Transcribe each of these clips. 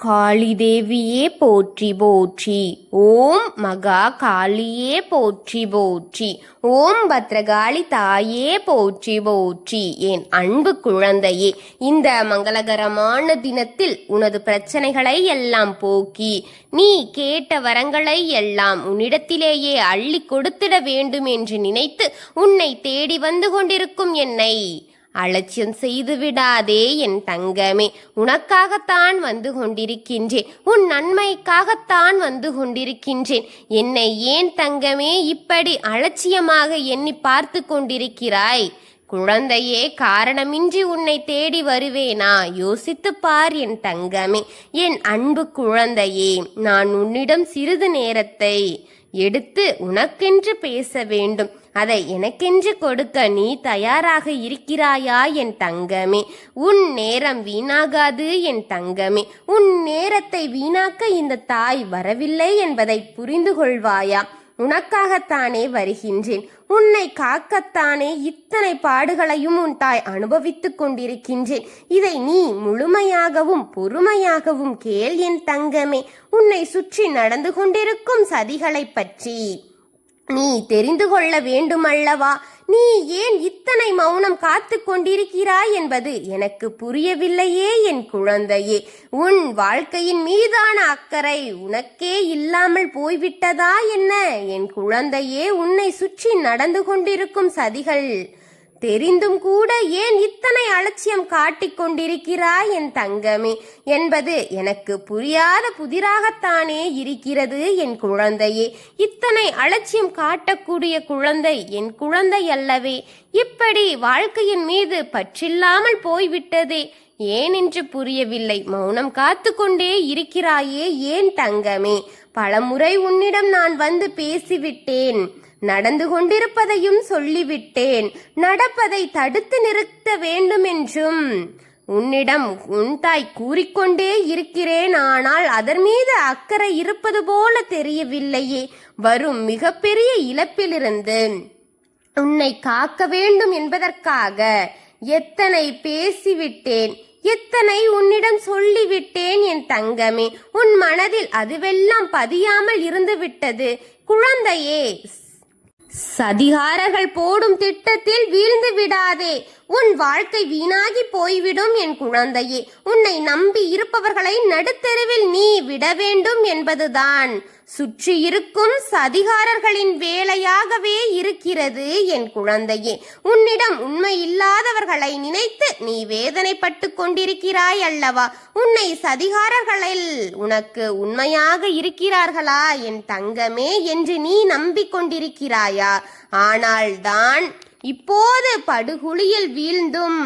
காளி தேவியே போற்றி போற்றி. ஓம் மகா காளியே போற்றி போற்றி. ஓம் பத்ரகாளி தாயே போற்றி போற்றி. என் அன்பு குழந்தையே, இந்த மங்களகரமான தினத்தில் உனது பிரச்சனைகளை எல்லாம் போக்கி நீ கேட்ட வரங்களை எல்லாம் உன்னிடத்திலேயே அள்ளி கொடுத்திட வேண்டும் என்று நினைத்து உன்னை தேடி வந்து கொண்டிருக்கும் என்னை அலட்சியம் செய்து விடாதே என் தங்கமே. உனக்காகத்தான் வந்து கொண்டிருக்கின்றேன், உன் நன்மைக்காகத்தான் வந்து கொண்டிருக்கின்றேன். என்னை ஏன் தங்கமே இப்படி அலட்சியமாக எண்ணி பார்த்து கொண்டிருக்கிறாய்? குழந்தையே, காரணமின்றி உன்னை தேடி வருவேனா? யோசித்து பார் என் தங்கமே. என் அன்பு குழந்தையே, நான் உன்னிடம் சிறிது நேரத்தை எடுத்து உனக்கென்று பேச வேண்டும். அதை எனக்கென்று கொடுக்க நீ தயாராக இருக்கிறாயா என் தங்கமே? உன் நேரம் வீணாகாது என் தங்கமே. உன் நேரத்தை வீணாக்க இந்த தாய் வரவில்லை என்பதை புரிந்து கொள்வாயா? உனக்காகத்தானே வருகின்றேன். உன்னை காக்கத்தானே இத்தனை பாடுகளையும் உன் தாய் அனுபவித்துக் கொண்டிருக்கின்றேன். இதை நீ முழுமையாகவும் பொறுமையாகவும் கேள் என் தங்கமே. உன்னை சுற்றி நடந்து கொண்டிருக்கும் சதிகளை பற்றி நீ தெரிந்து கொள்ள வேண்டுமல்லவா? நீ ஏன் இத்தனை மௌனம் காத்து கொண்டிருக்கிறாய் என்பது எனக்கு புரியவில்லையே என் குழந்தையே. உன் வாழ்க்கையின் மீதான அக்கறை உனக்கே இல்லாமல் போய்விட்டதா என்ன என் குழந்தையே? உன்னை சுற்றி நடந்து கொண்டிருக்கும் சதிகள் தெரிந்தும் கூட ஏன் இத்தனை அலட்சியம் காட்டிக் கொண்டிருக்கிறாய் என் தங்கமே என்பது எனக்கு புரியாத புதிராகத்தானே இருக்கிறது என் குழந்தையே. இத்தனை அலட்சியம் காட்டக்கூடிய குழந்தை என் குழந்தை அல்லவே. இப்படி வாழ்க்கையின் மீது பற்றில்லாமல் போய்விட்டதே ஏனென்று புரியவில்லை. மௌனம் காத்து கொண்டே இருக்கிறாயே ஏன் தங்கமே? பலமுறை உன்னிடம் நான் வந்து பேசிவிட்டேன். நடந்து கொண்டிருப்பதையும் சொல்லிவிட்டேன். நடப்பதை தடுத்து நிறுத்த வேண்டுமென்றும் உன்னிடம் உன் தாய் கூறிக்கொண்டே இருக்கிறேன். ஆனால் அதன் மீது அக்கறை இருப்பது போல தெரியவில்லையே. வரும் மிகப்பெரிய இழப்பிலிருந்து உன்னை காக்க வேண்டும் என்பதற்காக எத்தனை பேசிவிட்டேன், எத்தனை உன்னிடம் சொல்லிவிட்டேன் என் தங்கமே. உன் மனதில் அதுவெல்லாம் பதியாமல் இருந்து விட்டது குழந்தையே. சதிகாரர்கள் போடும் திட்டத்தில் வீழ்ந்து விடாதே. உன் வாழ்க்கை வீணாகி போய்விடும் என் குழந்தையே. உன்னை நம்பி இருப்பவர்களை நடுத்தெருவில் நீ விட வேண்டும் என்பதுதான் சுற்றி இருக்கும் சதிகாரர்களின் வேலையாகவே இருக்கிறது என் குழந்தையே. உன்னிடம் உண்மை இல்லாதவர்களை நினைத்து நீ வேதனைப்பட்டு கொண்டிருக்கிறாய் அல்லவா? உன்னை சதிகாரர்களில் உனக்கு உண்மையாக இருக்கிறார்களா என் தங்கமே என்று நீ நம்பிக்கொண்டிருக்கிறாயா? ஆனால் தான் இப்போது படுகுழியில் வீழ்ந்தும்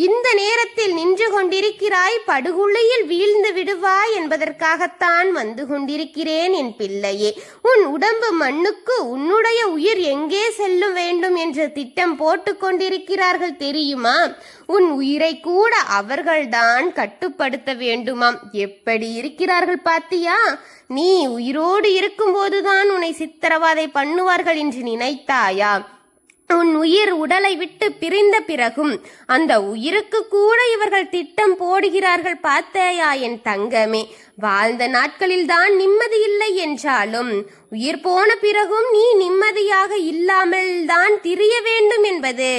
இந்த நேரத்தில் நின்று கொண்டிருக்கிறாய். படுகுழியில் வீழ்ந்து விடுவாய் என்பதற்காகத்தான் வந்து கொண்டிருக்கிறேன் என் பிள்ளையே. உன் உடம்பு மண்ணுக்கு உன்னுடைய உயிர் எங்கே செல்ல வேண்டும் என்ற திட்டம் போட்டு கொண்டிருக்கிறார்கள் தெரியுமா? உன் உயிரை கூட அவர்கள்தான் கட்டுப்படுத்த வேண்டுமாம். எப்படி இருக்கிறார்கள் பாத்தியா? நீ உயிரோடு இருக்கும்போதுதான் உன்னை சித்திரவதை பண்ணுவார்கள் என்று நினைத்தாயா? உன் உயிர் உடலை விட்டு பிரிந்த பிறகும் அந்த உயிருக்கு கூட இவர்கள் திட்டம் போடுகிறார்கள் பார்த்தாயா என் தங்கமே? வாழ்ந்த நாட்களில் தான் நிம்மதி இல்லை என்றாலும் உயிர் போன பிறகும் நீ நிம்மதியாக இல்லாமல் தான் திரிய வேண்டும் என்பது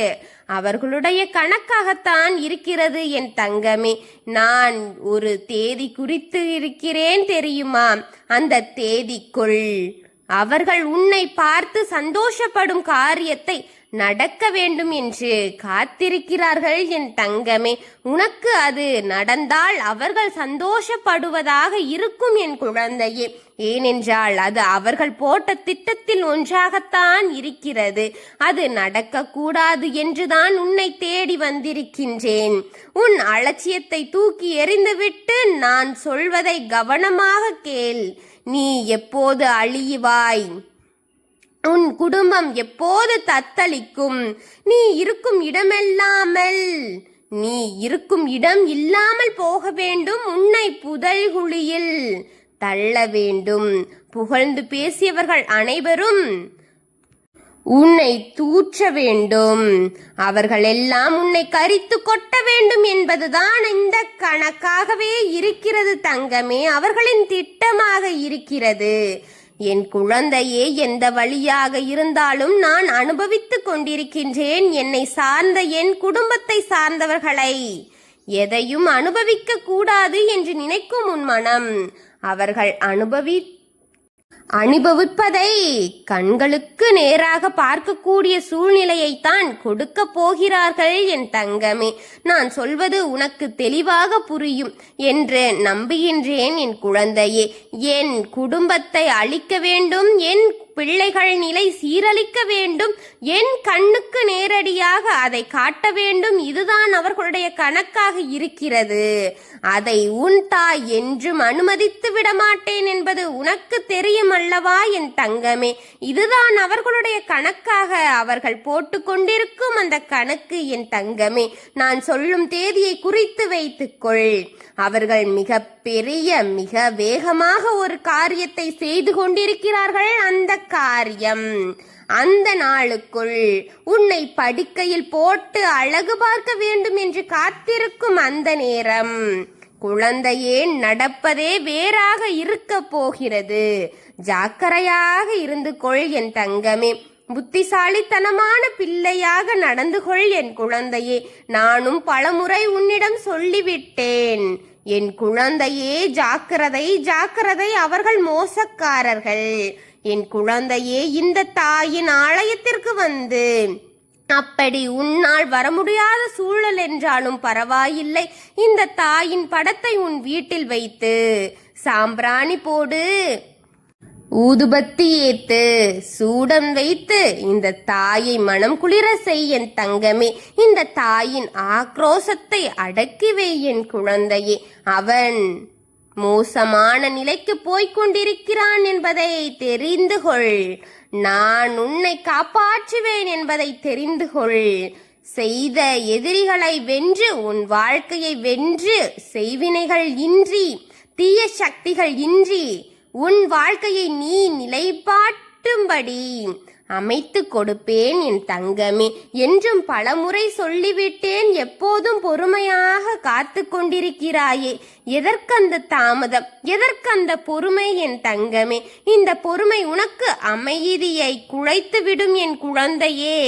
அவர்களுடைய கணக்காகத்தான் இருக்கிறது என் தங்கமே. நான் ஒரு தேதி குறித்து இருக்கிறேன் தெரியுமா? அந்த தேதிக்குள் அவர்கள் உன்னை பார்த்து சந்தோஷப்படும் காரியத்தை நடக்க வேண்டும் என்று காத்திருக்கிறார்கள் என் தங்கமே. உனக்கு அது நடந்தால் அவர்கள் சந்தோஷப்படுவதாக இருக்கும் என் குழந்தையே. ஏனென்றால் அது அவர்கள் போட்ட திட்டத்தில் ஒன்றாகத்தான் இருக்கிறது. அது நடக்கக்கூடாது என்றுதான் உன்னை தேடி வந்திருக்கின்றேன். உன் அலட்சியத்தை தூக்கி எறிந்துவிட்டு நான் சொல்வதை கவனமாக கேள். நீ எப்போது அழிவாய்? உன் குடும்பம் எப்போது தத்தளிக்கும்? நீ இருக்கும் இடம் இல்லாமல் போக வேண்டும். உன்னை புதைகுழியில் தள்ள வேண்டும். புகழ்ந்து பேசியவர்கள் அனைவரும் உன்னை தூற்ற வேண்டும், அவர்களெல்லாம் உன்னை கரித்து கொட்ட வேண்டும் என்பதுதான் இந்த கணக்காகவே இருக்கிறது தங்கமே, அவர்களின் திட்டமாக இருக்கிறது. என் குழந்தையே, எந்த வழியாக இருந்தாலும் நான் அனுபவித்துக் கொண்டிருக்கின்றேன். என்னை சார்ந்த என் குடும்பத்தை சார்ந்தவர்களை எதையும் அனுபவிக்க கூடாது என்று நினைக்கும் உன் மனம் அவர்கள் அனுபவிப்பதை கண்களுக்கு நேராக பார்க்கக்கூடிய சூழ்நிலையைத்தான் கொடுக்க போகிறார்கள் என் தங்கமே. நான் சொல்வது உனக்கு தெளிவாக புரியும் என்று நம்புகின்றேன் என் குழந்தையே. என் குடும்பத்தை அழிக்க வேண்டும், என் பிள்ளைகள் நிலை சீரழிக்க வேண்டும், என் கண்ணுக்கு நேரடியாக அதை காட்ட வேண்டும், இதுதான் அவர்களுடைய கணக்காக இருக்கிறது. அதை உன் தாய் என்றும் அனுமதித்து விடமாட்டேன் என்பது உனக்கு தெரியும் அல்லவா என் தங்கமே. இதுதான் அவர்களுடைய கணக்காக அவர்கள் போட்டு கொண்டிருக்கும் அந்த கணக்கு என் தங்கமே. நான் சொல்லும் தேதியை குறித்து வைத்துக்கொள். அவர்கள் மிக பெரிய மிக வேகமாக ஒரு காரியத்தை செய்து கொண்டிருக்கிறார்கள். அந்த காரியம் அந்த நாளுக்குள் உன்னை படுக்கையில் போட்டு அழகு பார்க்க வேண்டும் என்று காத்திருக்கும் அந்த நேரம் குழந்தையே, நடப்பதே வேறாக இருக்க போகிறது. ஜாக்கிரதையாக இருந்து கொள் என் தங்கமே. புத்திசாலித்தனமான பிள்ளையாக நடந்து கொள் என் குழந்தையே. நானும் பலமுறை உன்னிடம் சொல்லிவிட்டேன் என் குழந்தையே, ஜாக்கிரதை ஜாக்கிரதை, அவர்கள் மோசக்காரர்கள். என் குழந்தையே, இந்த தாயின் ஆலயத்திற்கு வந்து அப்படி உன்னால் வர முடியாத சூழல் என்றாலும் பரவாயில்லை, இந்த தாயின் படத்தை உன் வீட்டில் வைத்து சாம்பிராணி போடு, ஊதுபத்தி ஏத்து, சூடம் வைத்து இந்த தாயை மனம் குளிர செய் என் தங்கமே. இந்த தாயின் ஆக்ரோசத்தை அடக்கி வை என் குழந்தையே. அவன் மோசமான நிலைக்கு போய்கொண்டிருக்கிறான் என்பதை தெரிந்து கொள். நான் உன்னை காப்பாற்றுவேன் என்பதை தெரிந்து கொள். செய்த எதிரிகளை வென்று உன் வாழ்க்கையை வென்று செய்வினைகள் இன்றி தீய சக்திகள் இன்றி உன் வாழ்க்கையை நீ நிலைப்பாட்டும்படி அமைத்து கொடுப்பேன் என் தங்கமே. என்றும் பலமுறை சொல்லிவிட்டேன், எப்போதும் பொறுமையாக காத்து கொண்டிருக்கிறாயே. எதற்கந்த தாமதம், எதற்கந்த பொறுமை என் தங்கமே? இந்த பொறுமை உனக்கு அமைதியை குலைத்து விடும் என் குழந்தையே.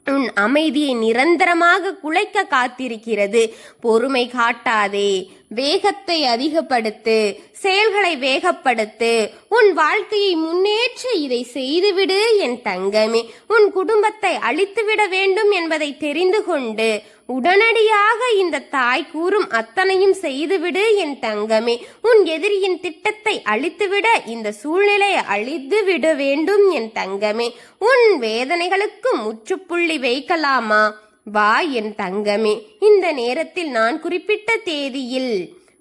உன் அமைதியை நிரந்தரமாக குலைக்க காத்திருக்கிறது. பொறுமை காட்டாதே, வேகத்தை அதிகப்படுத்து, செயல்களை வேகப்படுத்து, உன் வாழ்க்கையை முன்னேற்ற இதை செய்துவிடு என் தங்கமே. உன் குடும்பத்தை அழித்துவிட வேண்டும் என்பதை தெரிந்து கொண்டு உடனடியாக இந்த தாய் கூறும் அத்தனையும் செய்துவிடு என் தங்கமே. உன் எதிரியின் திட்டத்தை அழித்துவிட இந்த சூழ்நிலையை அழித்துவிட வேண்டும் என் தங்கமே. உன் வேதனைகளுக்கு முற்றுப்புள்ளி வைக்கலாமா? வா என் தங்கமே. இந்த நேரத்தில் நான் குறிப்பிட்ட தேதியில்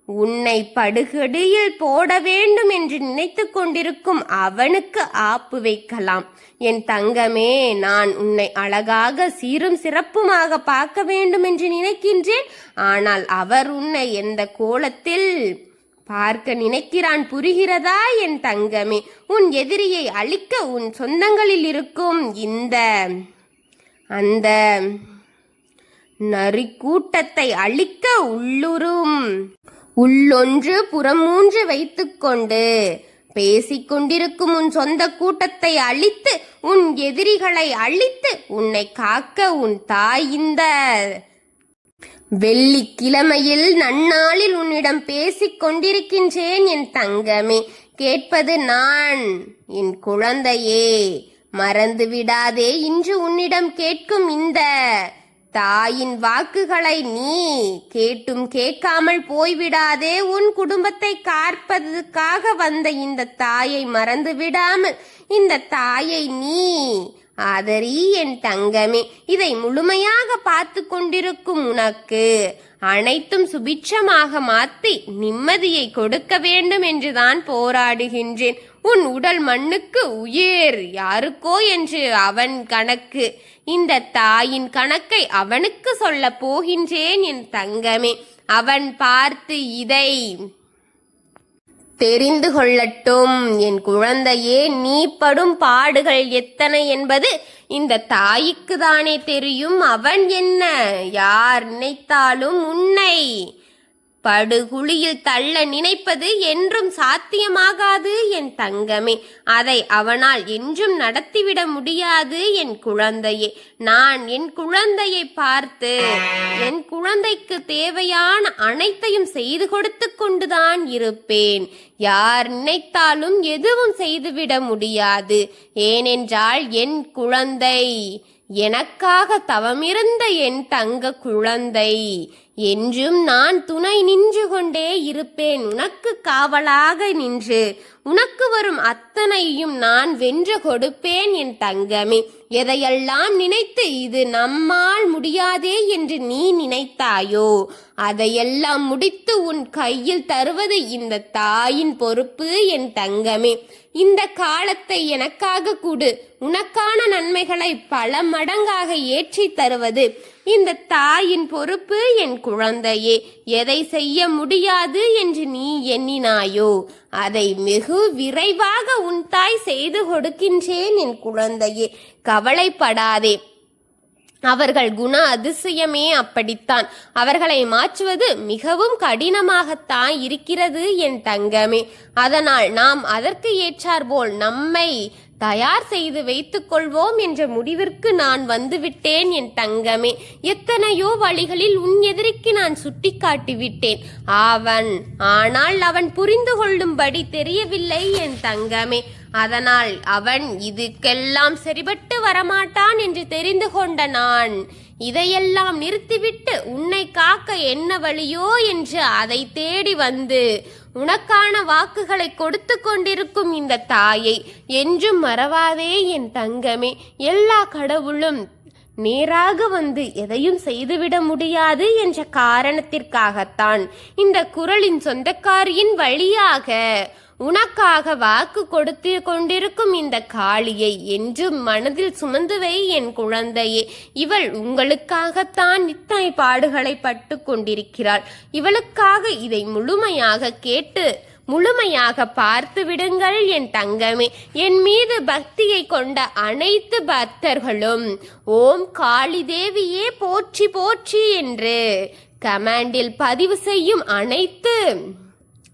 உன்னை படுகடியில் போட வேண்டும் என்று நினைத்து கொண்டிருக்கும் அவனுக்கு ஆப்பு வைக்கலாம் என் தங்கமே. நான் உன்னை அழகாக சீரும் சிறப்புமாக பார்க்க வேண்டும் என்று நினைக்கின்றேன். ஆனால் அவர் உன்னை எந்த கோலத்தில் பார்க்க நினைக்கிறான் புரிகிறதா என் தங்கமே? உன் எதிரியை அழிக்க உன் சொந்தங்களில் இருக்கும் அந்த நரிக்கூட்டத்தை அழிக்க உள்ளொன்று புறமூன்று வைத்துக்கொண்டு பேசிக்கொண்டிருக்கும் உன் சொந்த கூட்டத்தை அழித்து உன் எதிரிகளை அழித்து உன்னை காக்க உன் தாய் இந்த வெள்ளிக்கிழமையில் நன்னாளில் உன்னிடம் பேசிக் கொண்டிருக்கின்றேன் என் தங்கமே. கேட்பது நான் என் குழந்தையே. மறந்து விடாதே, இன்று உன்னிடம் கேட்கும் இந்த தாயின் வாக்குகளை நீ கேட்டும் கேட்காமல் போய்விடாதே. உன் குடும்பத்தை காப்பதற்காக வந்த இந்த தாயை மறந்து விடாமல் இந்த தாயை நீ ஆதரி என் தங்கமே. இதை முழுமையாக பார்த்து கொண்டிருக்கும் உனக்கு அனைத்தும் சுபிட்சமாக மாற்றி நிம்மதியை கொடுக்க வேண்டும் என்றுதான் போராடுகின்றேன். உன் உடல் மண்ணுக்கு உயிர் யாருக்கோ என்று அவன் கணக்கு, இந்த தாயின் கணக்கை அவனுக்கு சொல்ல போகின்றேன் என் தங்கமே. அவன் பார்த்து இதை தெரிந்து கொள்ளட்டும் என் குழந்தையே, நீ படும் பாடுகள் எத்தனை என்பது இந்த தாய்க்கு தானே தெரியும். அவன் என்ன, யார் நினைத்தாலும் உன்னை படுகுழியில் தள்ள நினைப்பது என்றும் சாத்தியமாகாது என் தங்கமே. அதை அவனால் என்றும் நடத்திவிட முடியாது என் குழந்தையே. நான் என் குழந்தையை பார்த்து என் குழந்தைக்கு தேவையான அனைத்தையும் செய்து கொடுத்து கொண்டுதான் இருப்பேன். யார் நினைத்தாலும் எதுவும் செய்துவிட முடியாது. ஏனென்றால் என் குழந்தை எனக்காக தவமிருந்த என் தங்க குழந்தை. என்றும் நான் துணை நின்று கொண்டே இருப்பேன், உனக்கு காவலாக நின்று உனக்கு வரும் அத்தனையும் நான் வென்று கொடுப்பேன் என் தங்கமே. எதையெல்லாம் நினைத்து இது நம்மால் முடியாதே என்று நீ நினைத்தாயோ, அதையெல்லாம் முடித்து உன் கையில் தருவது இந்த தாயின் பொறுப்பு என் தங்கமே. இந்த காலத்தை எனக்காக கொடு, உனக்கான நன்மைகளை பல மடங்காக ஏற்றி தருவது இந்த தாயின் பொறுப்பு என் குழந்தையே. எதை செய்ய முடியாது என்று நீ எண்ணினாயோ, அதை மிகு விரைவாக உன் தாய் செய்து கொடுக்கின்றேன் என் குழந்தையே. கவலைப்படாதே. அவர்கள் குண அதிசயமே அப்படித்தான். அவர்களை மாற்றுவது மிகவும் கடினமாகத்தான் இருக்கிறது என் தங்கமே. அதனால் நாம் அதற்கு ஏற்றாற்போல் நம்மை தயார் செய்து வைத்துக் கொள்வோம் என்ற முடிவிற்கு நான் வந்துவிட்டேன் என் தங்கமே. எத்தனையோ வழிகளில் உன் எதிரிக்கு நான் சுட்டி காட்டிவிட்டேன். ஆனால் அவன் புரிந்து கொள்ளும்படி தெரியவில்லை என் தங்கமே. அதனால் அவன் இதுக்கெல்லாம் சரிபட்டு வரமாட்டான் என்று தெரிந்து கொண்ட நான் இதையெல்லாம் நிறுத்திவிட்டு உன்னை காக்க என்ன வழியோ என்று அதை தேடி வந்து உனக்கான வாக்குகளை கொடுத்து கொண்டிருக்கும் இந்த தாயை என்றும் மறவாதே என் தங்கமே. எல்லா கடவுளும் நேராக வந்து எதையும் செய்துவிட முடியாது என்ற காரணத்திற்காகத்தான் இந்த குரலின் சொந்தக்காரியின் வழியாக உனக்காக வாக்கு கொடுத்து கொண்டிருக்கும் இந்த காளியை என்றும் மனதில் சுமந்து வை என் குழந்தையே. இவள் உங்களுக்காகத்தான் இத்தனை பாடுகளை பட்டு கொண்டிருக்கிறாள். இவளுக்காக இதை முழுமையாக கேட்டு முழுமையாக பார்த்து விடுங்கள் என் தங்கமே. என் மீது பக்தியை கொண்ட அனைத்து பக்தர்களும் ஓம் காளி தேவியே போற்றி போற்றி என்று கமெண்டில் பதிவு செய்யும் அனைத்து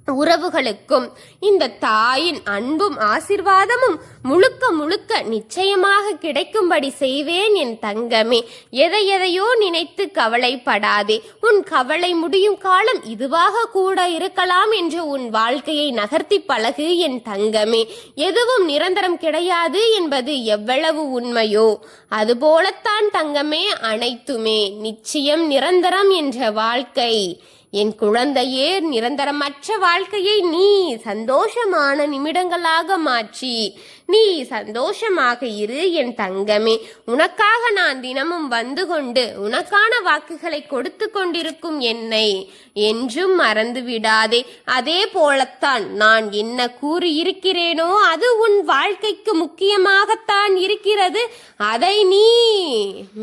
உறவுகளுக்கும் இந்த தாயின் அன்பும் ஆசிர்வாதமும் முழுக்க முழுக்க நிச்சயமாக கிடைக்கும்படி செய்வேன் என் தங்கமே. எதையோ நினைத்து கவலைப்படாதே. உன் கவலை முடியும் காலம் இதுவாக கூட இருக்கலாம் என்று உன் வாழ்க்கையை நகர்த்தி பழகு என் தங்கமே. எதுவும் நிரந்தரம் கிடையாது என்பது எவ்வளவு உண்மையோ அதுபோலத்தான் தங்கமே அனைத்துமே நிச்சயம் நிரந்தரம் என்ற வாழ்க்கை. என் குழந்தையே, நிரந்தரமற்ற வாழ்க்கையை நீ சந்தோஷமான நிமிடங்களாக மாற்றி நீ சந்தோஷமாக இரு என் தங்கமே. உனக்காக நான் தினமும் வந்து கொண்டு உனக்கான வாக்குகளை கொடுத்து கொண்டிருக்கும் என்னை என்றும் மறந்து விடாதே. அதே போலத்தான் நான் என்ன கூறியிருக்கிறேனோ அது உன் வாழ்க்கைக்கு முக்கியமாகத்தான் இருக்கிறது. அதை நீ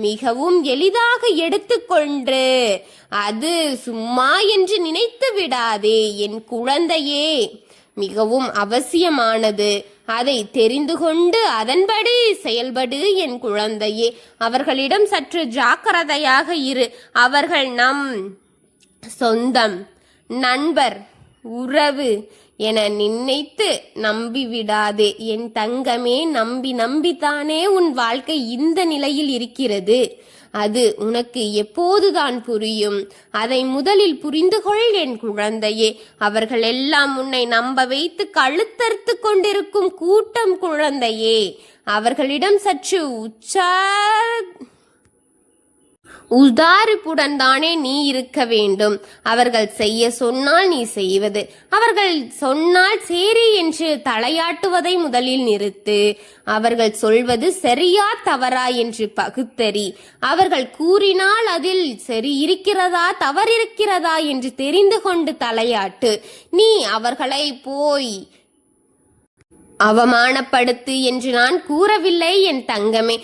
மிகவும் எளிதாக எடுத்துக்கொண்டு அது சும்மா என்று நினைத்து விடாதே என் குழந்தையே. மிகவும் அவசியமானது. அதை தெரிந்து கொண்டு அதன்படி செயல்படு என் குழந்தையே. அவர்களிடம் சற்று ஜாக்கிரதையாக இரு. அவர்கள் நம் சொந்தம், நண்பர், உறவு என நினைத்து நம்பிவிடாதே என் தங்கமே. நம்பித்தானே உன் வாழ்க்கை இந்த நிலையில் இருக்கிறது. அது உனக்கு எப்போதுதான் புரியும். அதை முதலில் புரிந்து கொள் என் குழந்தையே. அவர்கள் எல்லாம் உன்னை நம்ப வைத்து கழுத்தறுத்து கொண்டிருக்கும் கூட்டம் குழந்தையே. அவர்களிடம் சற்று உதாரிப்புடன் தானே நீ இருக்க வேண்டும். அவர்கள் செய்ய சொன்னால் நீ செய்வது, அவர்கள் சொன்னால் சரி என்று தலையாட்டுவதை முதலில் நிறுத்து. அவர்கள் சொல்வது சரியா தவறா என்று பகுத்தறி. அவர்கள் கூறினால் அதில் சரி இருக்கிறதா தவறிருக்கிறதா என்று தெரிந்து கொண்டு தலையாட்டு. நீ அவர்களை போய் அவமானப்படுத்து என்று நான் கூறவில்லை என் தங்கமே.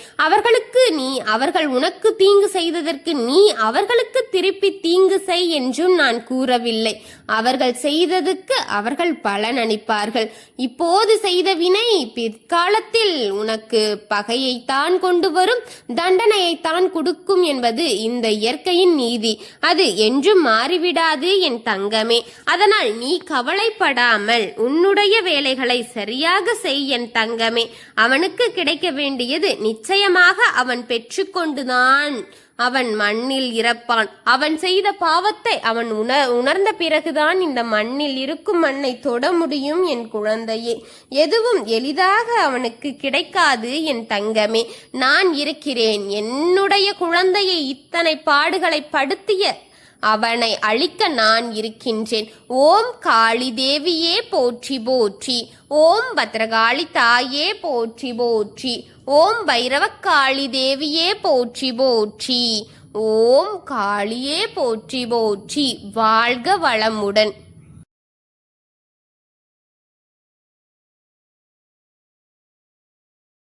அவர்கள் உனக்கு தீங்கு செய்ததற்கு நீ அவர்களுக்கு திருப்பி தீங்கு செய் என்றும் நான் கூறவில்லை. அவர்கள் செய்ததுக்கு அவர்கள் பலன் அளிப்பார்கள். இப்போது செய்த வினை பிற்காலத்தில் உனக்கு பகையைத்தான் கொண்டு வரும், தண்டனையைத்தான் கொடுக்கும் என்பது இந்த இயற்கையின் நீதி. அது என்றும் மாறிவிடாது என் தங்கமே. அதனால் நீ கவலைப்படாமல் உன்னுடைய வேலைகளை சரியாக செய் என் தங்கமே. அவனுக்கு கிடைக்க வேண்டியது நிச்சயமாக அவன் பெற்றுக்கொண்டுதான் அவன் மண்ணில் இறப்பான். அவன் செய்த பாவத்தை அவன் உணர்ந்த பிறகுதான் இந்த மண்ணில் இருக்கும் மண்ணை தொட முடியும் என் குழந்தையே. எதுவும் எளிதாக அவனுக்கு கிடைக்காது என் தங்கமே. நான் இருக்கிறேன். என்னுடைய குழந்தையை இத்தனை பாடுகளை படுத்திய அவனை அழிக்க நான் இருக்கின்றேன். ஓம் காளி தேவியே போற்றி போற்றி. ஓம் பத்ரகாளி தாயே போற்றி போற்றி. ஓம் பைரவக்காளி தேவியே போற்றி போற்றி. ஓம் காளியே போற்றி போற்றி. வாழ்க வளமுடன்.